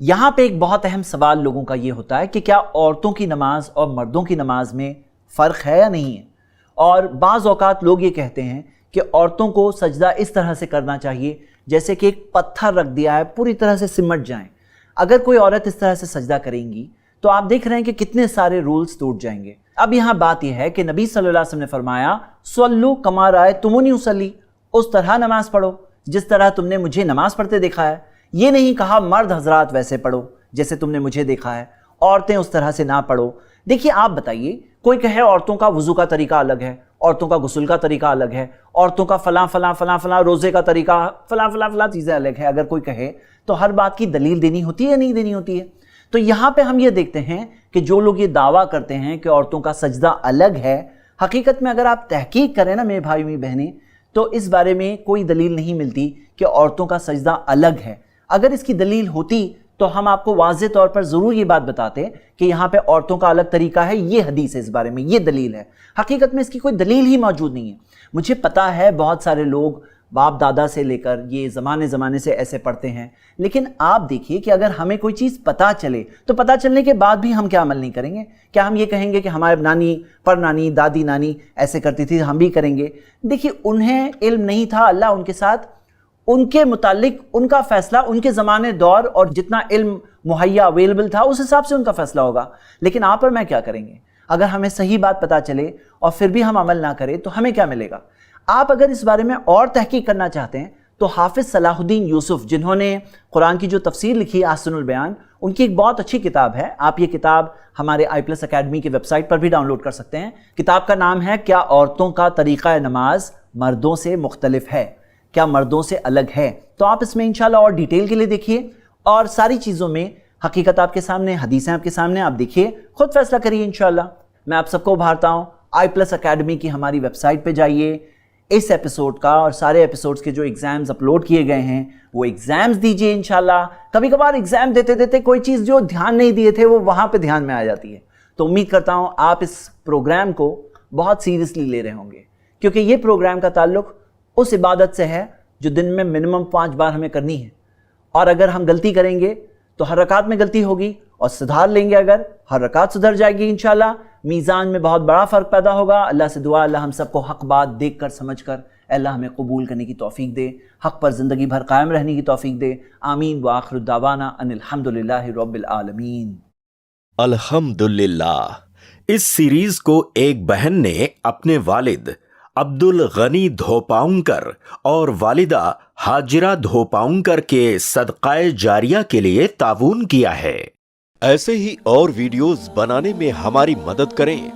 یہاں پہ ایک بہت اہم سوال لوگوں کا یہ ہوتا ہے کہ کیا عورتوں کی نماز اور مردوں کی نماز میں فرق ہے یا نہیں ہے؟ اور بعض اوقات لوگ یہ کہتے ہیں کہ عورتوں کو سجدہ اس طرح سے کرنا چاہیے جیسے کہ ایک پتھر رکھ دیا ہے، پوری طرح سے سمٹ جائیں۔ اگر کوئی عورت اس طرح سے سجدہ کریں گی تو آپ دیکھ رہے ہیں کہ کتنے سارے رولز ٹوٹ جائیں گے۔ اب یہاں بات یہ ہے کہ نبی صلی اللہ علیہ وسلم نے فرمایا صلو کما رأیتمونی اصلی، اس طرح نماز پڑھو جس طرح تم نے مجھے نماز پڑھتے دیکھا ہے۔ یہ نہیں کہا مرد حضرات ویسے پڑھو جیسے تم نے مجھے دیکھا ہے، عورتیں اس طرح سے نہ پڑھو۔ دیکھیے آپ بتائیے، کوئی کہے عورتوں کا وضو کا طریقہ الگ ہے، عورتوں کا غسل کا طریقہ الگ ہے، عورتوں کا فلاں فلاں فلاں فلاں روزے کا طریقہ فلاں فلاں فلاں چیزیں الگ ہے، اگر کوئی کہے تو ہر بات کی دلیل دینی ہوتی ہے یا نہیں دینی ہوتی ہے؟ تو یہاں پہ ہم یہ دیکھتے ہیں کہ جو لوگ یہ دعویٰ کرتے ہیں کہ عورتوں کا سجدہ الگ ہے، حقیقت میں اگر آپ تحقیق کریں نا میرے بھائی میری بہنیں، تو اس بارے میں کوئی دلیل نہیں ملتی کہ عورتوں کا سجدہ الگ ہے۔ اگر اس کی دلیل ہوتی تو ہم آپ کو واضح طور پر ضرور یہ بات بتاتے کہ یہاں پہ عورتوں کا الگ طریقہ ہے، یہ حدیث ہے اس بارے میں، یہ دلیل ہے۔ حقیقت میں اس کی کوئی دلیل ہی موجود نہیں ہے۔ مجھے پتا ہے بہت سارے لوگ باپ دادا سے لے کر یہ زمانے سے ایسے پڑھتے ہیں، لیکن آپ دیکھیے کہ اگر ہمیں کوئی چیز پتا چلے تو پتا چلنے کے بعد بھی ہم کیا عمل نہیں کریں گے؟ کیا ہم یہ کہیں گے کہ ہمارے نانی پر نانی دادی نانی ایسے کرتی تھی ہم بھی کریں گے؟ دیکھیے انہیں علم نہیں تھا، اللہ ان کے ساتھ، ان کے متعلق ان کا فیصلہ ان کے زمانے دور اور جتنا علم مہیا اویلیبل تھا اس حساب سے ان کا فیصلہ ہوگا۔ لیکن آپ اور میں کیا کریں گے؟ اگر ہمیں صحیح بات پتا چلے اور پھر بھی ہم عمل نہ کریں تو ہمیں کیا ملے گا؟ آپ اگر اس بارے میں اور تحقیق کرنا چاہتے ہیں تو حافظ صلاح الدین یوسف، جنہوں نے قرآن کی جو تفسیر لکھی احسن البیان، ان کی ایک بہت اچھی کتاب ہے۔ آپ یہ کتاب ہمارے i+ اکیڈمی کی ویب سائٹ پر بھی ڈاؤن لوڈ کر سکتے ہیں۔ کتاب کا نام ہے کیا عورتوں کا طریقہ نماز مردوں سے مختلف ہے، کیا مردوں سے الگ ہے؟ تو آپ اس میں انشاءاللہ اور ڈیٹیل کے لیے دیکھیے، اور ساری چیزوں میں حقیقت آپ کے سامنے، حدیثیں آپ کے سامنے، آپ دیکھیے، خود فیصلہ کریے انشاءاللہ۔ میں آپ سب کو ابھارتا ہوں i+ اکیڈمی کی ہماری ویب سائٹ پہ جائیے، اس ایپیسوڈ کا اور سارے ایپیسوڈز کے جو ایگزامز اپلوڈ کیے گئے ہیں وہ ایگزامز دیجئے انشاءاللہ۔ کبھی کبھار ایگزام دیتے کوئی چیز جو دھیان نہیں دیے تھے وہ وہاں پہ دھیان میں آ جاتی ہے۔ تو امید کرتا ہوں آپ اس پروگرام کو بہت سیریسلی لے رہے ہوں گے، کیونکہ یہ پروگرام کا تعلق اس عبادت سے ہے جو دن میں منیمم 5 بار ہمیں کرنی ہے، اور اگر ہم غلطی کریں گے تو ہر رکعت میں غلطی ہوگی، اور سدھار لیں گے اگر ہر رکعت سدھر جائے گی انشاءاللہ، میزان میں بہت بڑا فرق پیدا ہوگا۔ اللہ سے دعا اللہ ہم سب کو حق بات دیکھ کر سمجھ کر اللہ ہمیں قبول کرنے کی توفیق دے، حق پر زندگی بھر قائم رہنے کی توفیق دے۔ آمین وآخر دعوانا ان الحمدللہ رب العالمین۔ الحمدللہ۔ اس سیریز کو ایک بہن نے اپنے والد عبدالغنی دھوپاؤنکر اور والدہ ہاجرہ دھوپاؤنکر کے صدقہ جاریہ کے لیے تعاون کیا ہے۔ ایسے ہی اور ویڈیوز بنانے میں ہماری مدد کریں۔